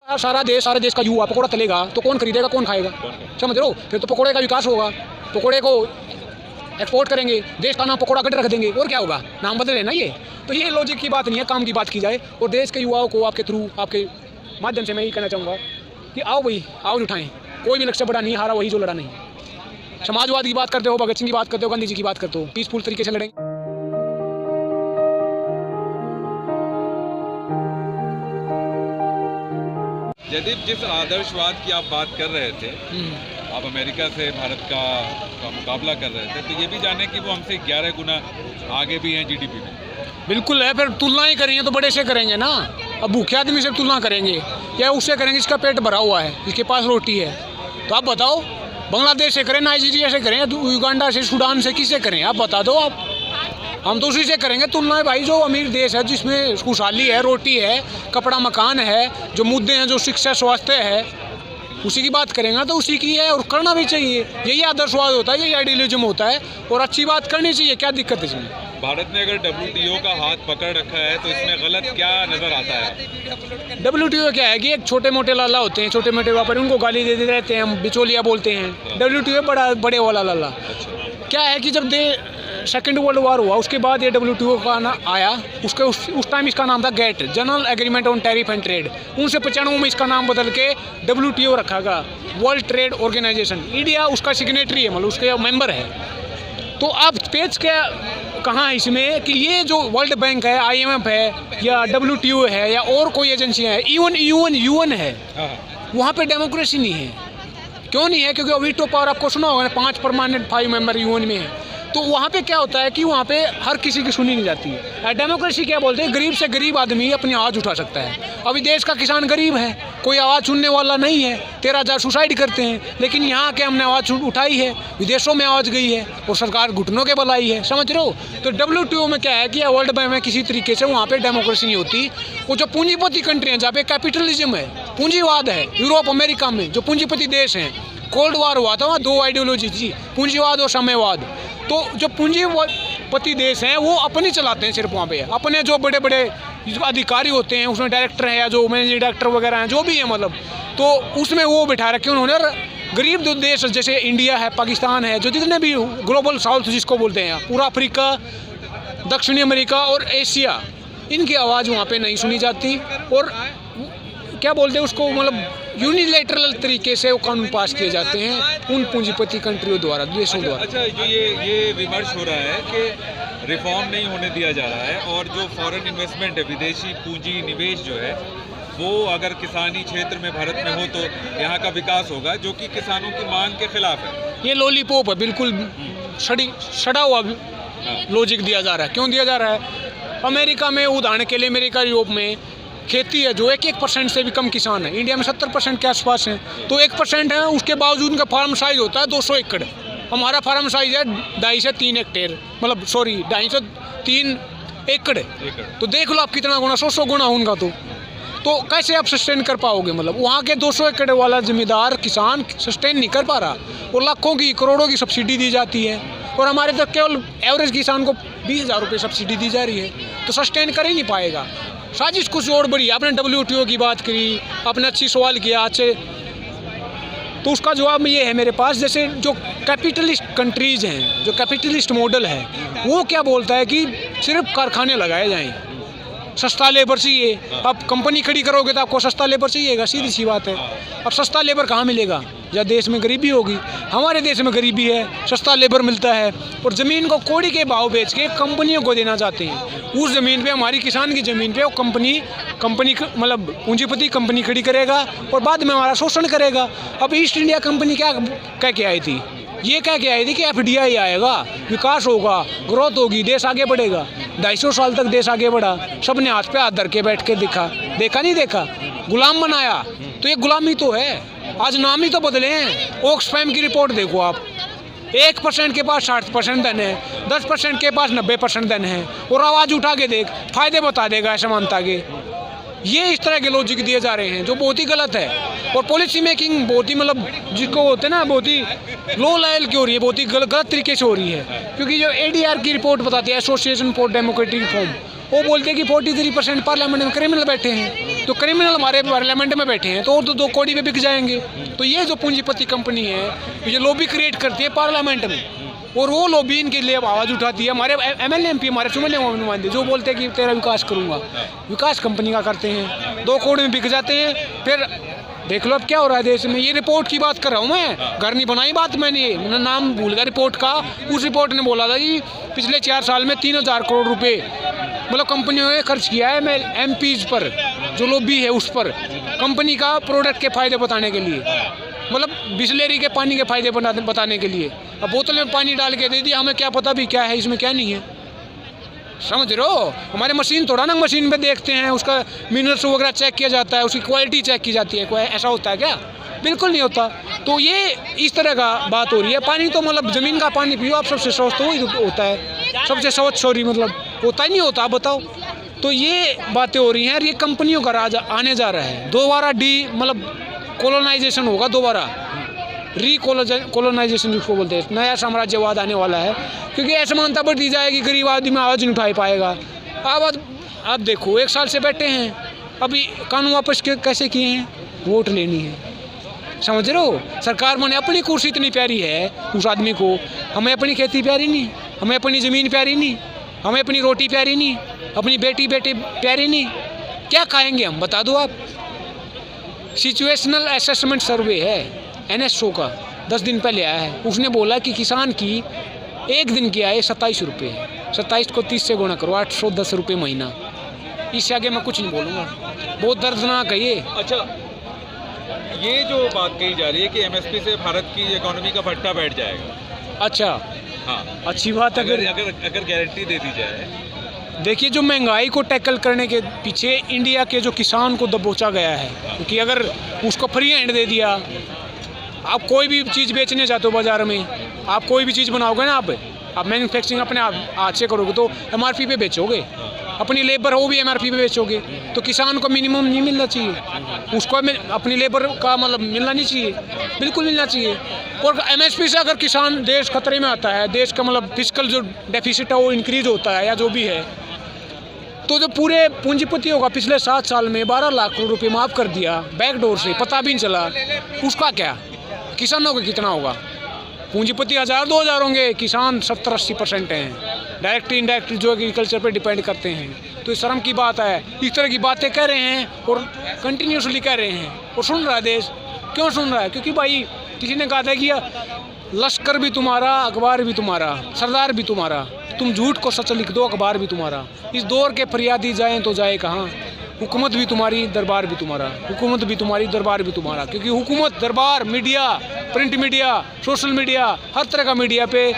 सारा देश का युवा पकौड़ा तलेगा तो कौन खरीदेगा, कौन खाएगा? समझ रहे हो? फिर तो पकौड़े का विकास होगा, पकौड़े को एक्सपोर्ट करेंगे, देश का नाम पकौड़ा गढ़ रख देंगे, और क्या होगा? नाम बदले ना ये। तो ये लॉजिक की बात नहीं है, काम की बात की जाए। और देश के युवाओं को आपके थ्रू, आपके माध्यम से मैं ये कहना चाहूँगा कि आओ भाई, आओ उठाएं। कोई भी लक्ष्य बड़ा नहीं, हारा वही जो लड़ा नहीं। समाजवाद की बात करते हो, भगत सिंह की बात करते हो, गांधी जी की बात करते हो, पीसफुल तरीके से लड़ेंगे। जयदीप, जिस आदर्शवाद की आप बात कर रहे थे, आप अमेरिका से भारत का मुकाबला कर रहे थे, तो ये भी जाने कि वो हमसे 11 गुना आगे भी हैं जीडीपी में। बिल्कुल है, फिर तुलना ही करेंगे तो बड़े से करेंगे ना। अब भूखे आदमी से तुलना करेंगे या उससे करेंगे जिसका पेट भरा हुआ है, जिसके पास रोटी है। तो आप बताओ, बांग्लादेश से करें, नाइजीरिया से करें, युगांडा से, सूडान से, किससे करें? आप बता दो। आप हम तो उसी से करेंगे तुलना है भाई, जो अमीर देश है, जिसमें खुशहाली है, रोटी है, कपड़ा मकान है, जो मुद्दे हैं, जो शिक्षा स्वास्थ्य है, उसी की बात करेंगे तो उसी की है। और करना भी चाहिए, यही आदर्शवाद होता है, यही आइडियलिज्म होता है। और अच्छी बात करनी चाहिए, क्या दिक्कत है इसमें? भारत ने अगर WTO का हाथ पकड़ रखा है तो इसमें गलत क्या नजर आता है? WTO क्या है कि एक छोटे मोटे लाला होते हैं, छोटे मोटे व्यापारी, उनको गाली देते रहते हैं, हम बिचौलिया बोलते हैं। WTO बड़े वाला लाला। क्या है कि जब सेकेंड वर्ल्ड वॉर हुआ, उसके बाद ये WTO का ना आया। उस टाइम इसका नाम था GATT, general agreement on tariff and trade. 1995 में इसका नाम बदल के WTO रखा गया, वर्ल्ड ट्रेड ऑर्गेनाइजेशन। इंडिया उसका सिग्नेटरी है, मतलब उसके मेंबर है। तो अब पेज क्या कहाँ है इसमें कि ये जो वर्ल्ड बैंक है, IMF है, या WTO है, या और कोई एजेंसियाँ हैं, इवन UN है, वहाँ पे डेमोक्रेसी नहीं है। क्यों नहीं है? क्योंकि वीटो पावर आपको सुना होगा, 5 परमानेंट 5 मेंबर UN में है। तो वहाँ पे क्या होता है कि वहाँ पे हर किसी की सुनी नहीं जाती है। डेमोक्रेसी क्या बोलते हैं? गरीब से गरीब आदमी अपनी आवाज़ उठा सकता है। अभी देश का किसान गरीब है, कोई आवाज़ सुनने वाला नहीं है, 13,000 सुसाइड करते हैं। लेकिन यहाँ के हमने आवाज़ उठाई है, विदेशों में आवाज़ गई है, और सरकार घुटनों के बल आई है। समझ रहे हो? तो WTO में क्या है कि वर्ल्ड बैंक में किसी तरीके से वहाँ पे डेमोक्रेसी नहीं होती। वो जो पूंजीपति कंट्री हैं, जहाँ पे कैपिटलिज्म है, पूंजीवाद है, यूरोप अमेरिका में जो पूंजीपति देश हैं, कोल्ड वॉर हुआ था, वहाँ 2 आइडियोलॉजी थी, पूंजीवाद और साम्यवाद। तो जो पूंजीपति देश हैं वो अपनी चलाते हैं सिर्फ वहाँ पे। अपने जो बड़े बड़े अधिकारी होते हैं, उसमें डायरेक्टर हैं या जो मैनेजिंग डायरेक्टर वगैरह हैं, जो भी है, मतलब तो उसमें वो बिठा रखे उन्होंने। और गरीब जो देश जैसे इंडिया है, पाकिस्तान है, जो जितने भी ग्लोबल साउथ जिसको बोलते हैं, पूरा अफ्रीका, दक्षिणी अमेरिका और एशिया, इनकी आवाज़ वहाँ पे नहीं सुनी जाती। और क्या बोलते हैं उसको, मतलब यूनिलेटरल तरीके से वो कानून पास किए जाते हैं उन पूंजीपति कंट्रियों द्वारा, देशों द्वारा। अच्छा, जो ये विमर्श हो रहा है कि रिफॉर्म नहीं होने दिया जा रहा है, और जो फॉरेन इन्वेस्टमेंट है, विदेशी पूंजी निवेश जो है, वो अगर किसानी क्षेत्र में भारत में हो तो यहाँ का विकास होगा, जो कि किसानों की मांग के खिलाफ है। ये लॉलीपॉप है, बिल्कुल सड़ा हुआ लॉजिक दिया जा रहा है। क्यों दिया जा रहा है? अमेरिका में उदाहरण के लिए, अमेरिका, यूरोप में खेती है जो 1% से भी कम किसान है। इंडिया में 70% के आसपास है, तो 1% है, उसके बावजूद उनका फार्म साइज होता है 200 एकड़। हमारा फार्म साइज है 2.5 से 3 हेक्टेयर, मतलब 2.5 से 3 एकड़। तो देख लो आप कितना गुना, 100 गुना उनका। तो कैसे आप सस्टेन कर पाओगे? मतलब वहाँ के 200 एकड़ वाला जिम्मेदार किसान सस्टेन नहीं कर पा रहा, और लाखों की, करोड़ों की सब्सिडी दी जाती है, और हमारे तो केवल एवरेज किसान को 20,000 रुपये सब्सिडी दी जा रही है। तो सस्टेन कर ही नहीं पाएगा। साजिश कुछ और बड़ी। आपने WTO की बात करी, आपने अच्छी सवाल किया अच्छे, तो उसका जवाब ये है मेरे पास। जैसे जो कैपिटलिस्ट कंट्रीज़ हैं, जो कैपिटलिस्ट मॉडल है, वो क्या बोलता है कि सिर्फ कारखाने लगाए जाएं, सस्ता लेबर चाहिए। अब कंपनी खड़ी करोगे तो आपको सस्ता लेबर चाहिएगा, सीधी सी बात है। अब सस्ता लेबर कहाँ मिलेगा? या देश में गरीबी होगी। हमारे देश में गरीबी है, सस्ता लेबर मिलता है, और ज़मीन को कौड़ी के भाव बेच के कंपनियों को देना चाहते हैं। उस ज़मीन पे, हमारी किसान की ज़मीन पे, वो कंपनी मतलब पूंजीपति कंपनी खड़ी करेगा, और बाद में हमारा शोषण करेगा। अब ईस्ट इंडिया कंपनी क्या कह के आई थी? ये कह के आई थी कि FDI आएगा, विकास होगा, ग्रोथ होगी, देश आगे बढ़ेगा। 250 साल तक देश आगे बढ़ा, सब ने हाथ पे हाथ धर के बैठ के देखा नहीं देखा, गुलाम बनाया। तो ये गुलामी तो है। आज नाम ही तो बदले हैं। ऑक्सफैम की रिपोर्ट देखो आप, 1% के पास 60% धन है, 10% के पास 90% धन है, और आवाज़ उठा के देख, फायदे बता देगा समानता के। ये इस तरह के लॉजिक दिए जा रहे हैं जो बहुत ही गलत है। और पॉलिसी मेकिंग बहुत ही, मतलब जिसको होते हैं ना, बहुत ही लो लेवल की हो रही है, बहुत ही गलत तरीके से हो रही है। क्योंकि जो ADR की रिपोर्ट बताती है, एसोसिएशन फॉर डेमोक्रेटिक रिफॉर्म, वो बोलते हैं कि 43% पार्लियामेंट में क्रिमिनल बैठे हैं। तो क्रिमिनल हमारे पार्लियामेंट में बैठे हैं तो और तो 2 कौड़ी पे बिक जाएंगे। तो ये जो पूंजीपति कंपनी है ये लॉबी क्रिएट करती है पार्लियामेंट में, और वो लॉबी इनके लिए आवाज़ उठाती है। हमारे MLA MP हमारे चुने हुए नुमाइंदे जो बोलते हैं कि तेरा विकास करूँगा, विकास कंपनी का करते हैं, 2 करोड़ में बिक जाते हैं। फिर देख लो अब क्या हो रहा है देश में। ये रिपोर्ट की बात कर रहा हूँ मैं, घर नहीं बनाई बात मैंने नाम भूल गया रिपोर्ट का। उस रिपोर्ट ने बोला था कि पिछले 4 साल में 3000 करोड़ रुपए मतलब कंपनियों ने खर्च किया है मैं MPs पर, जो लॉबी है उस पर, कंपनी का प्रोडक्ट के फ़ायदे बताने के लिए, मतलब बिस्लेरी के पानी के फ़ायदे बताने के लिए। अब बोतल में पानी डाल के दे दिया, हमें क्या पता भी क्या है इसमें क्या नहीं है, समझ रहे हो। हमारे मशीन थोड़ा ना मशीन पे देखते हैं, उसका मिनरल्स वगैरह चेक किया जाता है, उसकी क्वालिटी चेक की जाती है, कोई ऐसा होता है क्या? बिल्कुल नहीं होता। तो ये इस तरह का बात हो रही है। पानी तो मतलब ज़मीन का पानी पियो आप, सबसे स्वच्छ तो वही होता है, सबसे स्वच्छ मतलब होता ही नहीं होता, आप बताओ। तो ये बातें हो रही हैं, ये कंपनियों का राज आने जा रहा है। दोबारा मतलब कॉलोनाइजेशन होगा, दोबारा कॉलोनाइजेशन जिसको बोलते हैं, नया साम्राज्यवाद आने वाला है, क्योंकि असमानता बढ़ती जाएगी, गरीब आदमी में आवाज़ नहीं उठा पाएगा। अब देखो 1 साल से बैठे हैं, अभी कानून वापस कैसे किए हैं? वोट लेनी है, समझ रहे हो। सरकार माने अपनी कुर्सी इतनी प्यारी है उस आदमी को, हमें अपनी खेती प्यारी नहीं, हमें अपनी ज़मीन प्यारी नहीं, हमें अपनी रोटी प्यारी नहीं, अपनी बेटी प्यारी नहीं, क्या खाएंगे हम? बता दो आप। सिचुएशनल असेसमेंट सर्वे है NSO का, 10 दिन पहले आया है। उसने बोला कि किसान की 1 दिन की आय 27 रुपये है, 27 को 30 से गुणा करो, 810 रुपये महीना। इससे आगे मैं कुछ नहीं बोलूँगा, बहुत दर्दनाक है ये। अच्छा, ये जो बात कही जा रही है कि MSP से भारत की इकोनॉमी का भट्टा बैठ जाएगा, अच्छा हाँ अच्छी बात है। अगर गारंटी दे दी जाए। देखिए, जो महंगाई को टैकल करने के पीछे इंडिया के जो किसान को दबोचा गया है, क्योंकि अगर उसको फ्री हैंड दे दिया, आप कोई भी चीज़ बेचने जाते हो बाज़ार में, आप कोई भी चीज़ बनाओगे ना, आप मैन्युफैक्चरिंग अपने आप हाथ से करोगे तो MRP पे बेचोगे, अपनी लेबर हो भी MRP पे बेचोगे, तो किसान को मिनिमम नहीं मिलना चाहिए, उसको अपनी लेबर का मतलब मिलना नहीं चाहिए, बिल्कुल मिलना चाहिए। और MSP से अगर किसान देश खतरे में आता है, देश का मतलब फिस्कल जो डेफिसिट है वो इंक्रीज होता है या जो भी है, तो जो पूरे पूंजीपतियों का पिछले 7 साल में 12 लाख करोड़ रुपये माफ़ कर दिया बैकडोर से, पता भी नहीं चला, उसका क्या? किसानों का कितना होगा? पूंजीपति 1000-2000 होंगे, किसान 70-80% हैं, डायरेक्ट इनडायरेक्ट जो एग्रीकल्चर पे डिपेंड करते हैं। तो इस शर्म की बात है, इस तरह की बातें कह रहे हैं और कंटिन्यूसली कह रहे हैं, और सुन रहा है देश। क्यों सुन रहा है? क्योंकि भाई किसी ने कहा था कि लश्कर भी तुम्हारा, अखबार भी तुम्हारा, सरदार भी तुम्हारा, तुम झूठ को सच लिख दो, अखबार भी तुम्हारा। इस दौर के फरियादी जाएँ तो जाए कहाँ? हुकूमत भी तुम्हारी, दरबार भी तुम्हारा, हुकूमत भी तुम्हारी, दरबार भी तुम्हारा। क्योंकि हुकूमत, दरबार, media, print media, social media, हर तरह का मीडिया पे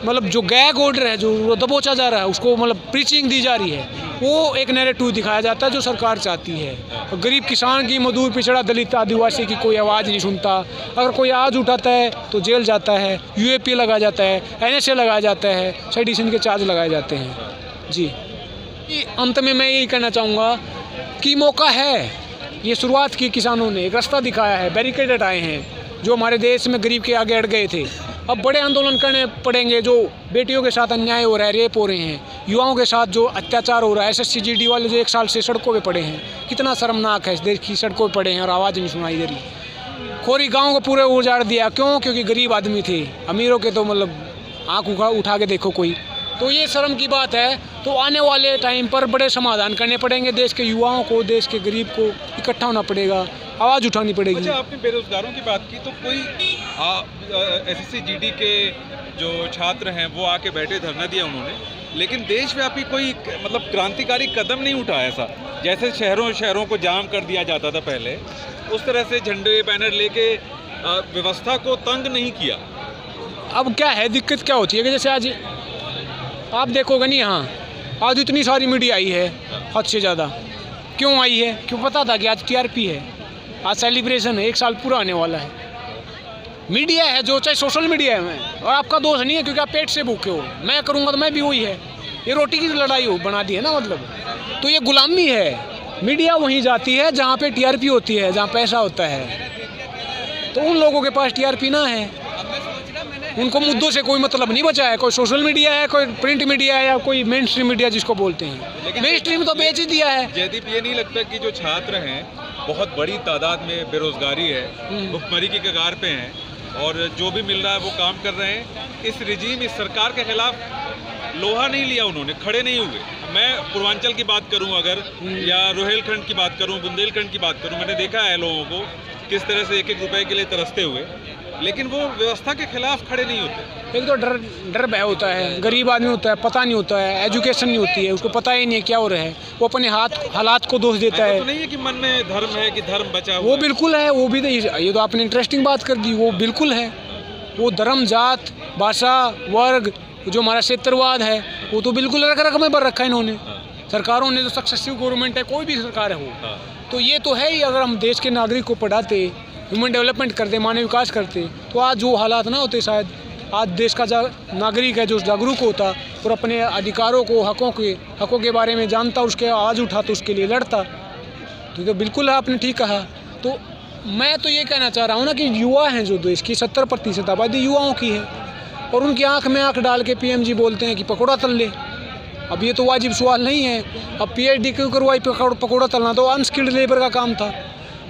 मतलब जो गैग ऑर्डर है, जो दबोचा जा रहा है, उसको मतलब प्रीचिंग दी जा रही है, वो एक नैरेटिव दिखाया जाता है जो सरकार चाहती है। और गरीब किसान की, मजदूर, पिछड़ा, दलित, आदिवासी की कोई आवाज़ नहीं सुनता। अगर कोई आवाज़ उठाता है तो जेल जाता है, UAP लगाया जाता है, NSA लगाया जाता है, सेडिशन के चार्ज लगाए जाते हैं। जी, अंत में मैं यही कहना चाहूँगा कि मौका है, ये शुरुआत की किसानों ने, एक रास्ता दिखाया है, बैरिकेड हटाए हैं जो हमारे देश में गरीब के आगे अड़ गए थे। अब बड़े आंदोलन करने पड़ेंगे, जो बेटियों के साथ अन्याय हो रहा है, रेप हो रहे हैं, युवाओं के साथ जो अत्याचार हो रहा है, SSC GD वाले जो 1 साल से सड़कों पे पड़े हैं, कितना शर्मनाक है। इस देश की सड़कों पे पड़े हैं और आवाज़ नहीं सुनाई दे रही। खोरी गाँव को पूरे उजाड़ दिया, क्यों? क्योंकि गरीब आदमी थे, अमीरों के तो मतलब आँख उठा के देखो कोई। तो ये शर्म की बात है। तो आने वाले टाइम पर बड़े समाधान करने पड़ेंगे, देश के युवाओं को, देश के गरीब को इकट्ठा होना पड़ेगा, आवाज़ उठानी पड़ेगी। अच्छा, आपने बेरोजगारों की बात की, तो कोई SSC GD के जो छात्र हैं वो आके बैठे, धरना दिया उन्होंने, लेकिन देशव्यापी कोई मतलब क्रांतिकारी कदम नहीं उठाया ऐसा। जैसे शहरों को जाम कर दिया जाता था पहले, उस तरह से झंडे बैनर लेके व्यवस्था को तंग नहीं किया। अब क्या है, दिक्कत क्या होती है कि जैसे आज आप देखोगे नहीं, हाँ आज इतनी सारी मीडिया आई है, हद से ज़्यादा। क्यों आई है? क्यों? पता था कि आज TRP है, आज सेलिब्रेशन है, 1 साल पूरा आने वाला है। मीडिया है जो, चाहे सोशल मीडिया है, और आपका दोष नहीं है क्योंकि आप पेट से भूखे हो। मैं करूँगा तो मैं भी वही है, ये रोटी की लड़ाई हो बना दी है ना, मतलब तो ये गुलामी है। मीडिया वहीं जाती है जहाँ पे TRP होती है, जहाँ पैसा होता है। तो उन लोगों के पास TRP ना है, उनको मुद्दों से कोई मतलब नहीं बचा है। कोई सोशल मीडिया है, कोई प्रिंट मीडिया है, या कोई मेन स्ट्रीम मीडिया जिसको बोलते हैं। मेन स्ट्रीम तो बेच ही दिया है। जयदीप, ये नहीं लगता कि जो छात्र हैं बहुत बड़ी तादाद में बेरोजगारी है, भुखमरी की कगार पे हैं, और जो भी मिल रहा है वो काम कर रहे हैं, इस रिजीम, इस सरकार के खिलाफ लोहा नहीं लिया उन्होंने, खड़े नहीं हुए। मैं पूर्वांचल की बात करूं अगर, या रोहिलखंड की बात करूं, बुंदेलखंड की बात करूं, मैंने देखा है लोगों को किस तरह से एक एक रुपए के लिए तरसते हुए, लेकिन वो व्यवस्था के खिलाफ खड़े नहीं होते। एक तो डर भय होता है, गरीब आदमी होता है, पता नहीं होता है, एजुकेशन नहीं होती है, उसको पता ही नहीं है क्या हो रहा है, वो अपने हालात को दोष देता है। तो नहीं है कि मन में धर्म है, कि धर्म बचा हुआ वो बिल्कुल है, वो भी ये तो आपने इंटरेस्टिंग बात कर दी, वो बिल्कुल है। वो धर्म, जात, भाषा, वर्ग, जो हमारा क्षेत्रवाद है, वो तो बिल्कुल रख में भर रखा है इन्होंने। सरकारों ने जो सक्सेसिव गवर्नमेंट है, कोई भी सरकार है वो, तो ये तो है ही। अगर हम देश के नागरिक को पढ़ाते, ह्यूमन डेवलपमेंट करते, मानव विकास करते, तो आज जो हालात ना होते शायद। आज देश का नागरिक है जो जागरूक होता और अपने अधिकारों को, हकों के बारे में जानता, उसके आवाज़ उठाता, उसके लिए लड़ता। तो बिल्कुल आपने ठीक कहा। तो मैं तो ये कहना चाह रहा हूँ ना कि युवा हैं जो देश की 70% आबादी युवाओं की है, और उनकी आंख में आंख डाल के पीएम जी बोलते हैं कि पकौड़ा तल ले। अब ये तो वाजिब सवाल नहीं है। अब पीएचडी क्यों करवाई, पकौड़ा तलना तो अनस्किल्ड लेबर का काम था।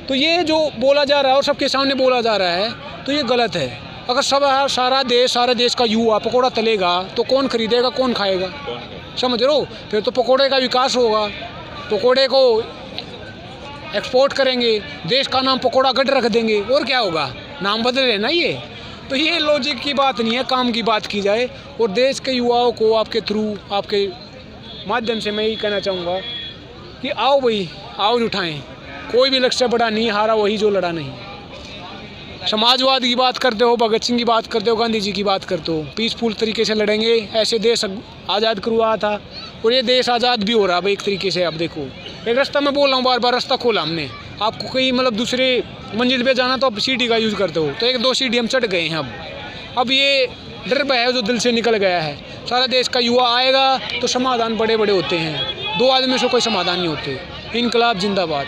तो ये जो बोला जा रहा है और सबके सामने बोला जा रहा है, तो ये गलत है। अगर सारा देश का युवा पकौड़ा तलेगा तो कौन खरीदेगा, कौन खाएगा? समझ रहे हो? फिर तो पकौड़े का विकास होगा, पकौड़े को एक्सपोर्ट करेंगे, देश का नाम पकौड़ा गढ़ रख देंगे, और क्या होगा? नाम बदले ना ये। तो ये लॉजिक की बात नहीं है, काम की बात की जाए। और देश के युवाओं को आपके थ्रू, आपके माध्यम से मैं यही कहना चाहूँगा कि आओ भाई, आवाज़ उठाएं। कोई भी लक्ष्य बड़ा नहीं, हारा वही जो लड़ा नहीं। समाजवाद की बात करते हो, भगत सिंह की बात करते हो, गांधी जी की बात करते हो, पीसफुल तरीके से लड़ेंगे, ऐसे देश आज़ाद करवा था, और ये देश आज़ाद भी हो रहा है एक तरीके से। अब देखो, एक रास्ता मैं बोल रहा हूँ, बार बार रास्ता खोला हमने। आपको कहीं मतलब दूसरे मंजिल पे जाना तो आप सीढ़ी का यूज़ करते हो, तो 1-2 सीढ़ी हम चढ़ गए हैं। अब ये डर भय है जो दिल से निकल गया है। सारा देश का युवा आएगा तो समाधान बड़े बड़े होते हैं, 2 आदमी से कोई समाधान नहीं होते। इनकलाब जिंदाबाद।